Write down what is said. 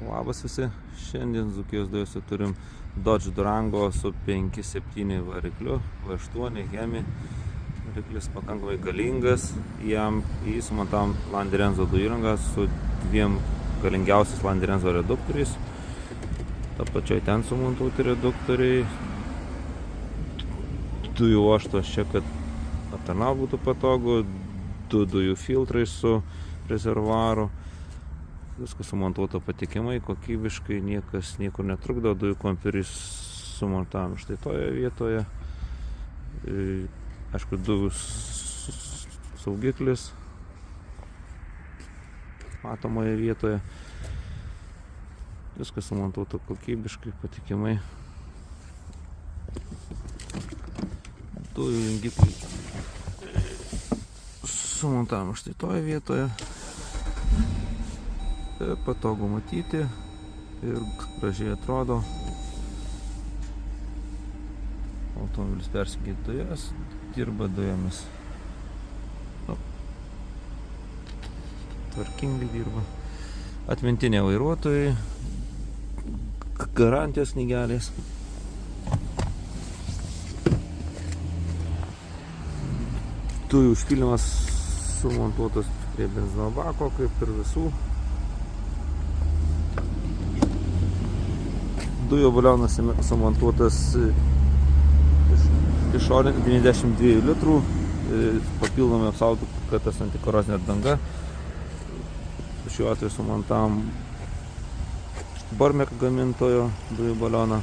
Labas visi, šiandien Dzūkijos dujose turim Dodge Durango su 5.7 varikliu, V8 Hemi. Variklis pakankamai galingas, jį sumontavom Landirenzo dujų įrangą su dviem galingiausiais Landirenzo reduktoriais. Ta pačioj ten sumontuoti reduktoriai. Dujų oštas čia, kad aptarnaut būtų patogu, du dujų filtrai su rezervuaru. Viskas sumontuota patikimai, kokybiškai, niekas niekur netrukdo, dujų kompiurį sumontavom štai toje vietoje. Aišku, dujų saugiklis matomoje vietoje. Viskas sumontuota kokybiškai, patikimai. Dujų jungiklį sumontavom štai toje vietoje. Patogu matyti ir gražiai atrodo. Automobilis persigė dujas, dirba dujomis. Tvarkingai dirba. Atmintinė vairuotojai, garantijos knygelės. Dujų užpylimas sumontuotas prie benzino bako, kaip ir visų. Dujų balionas sumontuotas išorinė 92 litrų, papildomai apsaugotas antikorozinė danga. Šiuo atveju sumontavom Bormek gamintojo dujų balioną.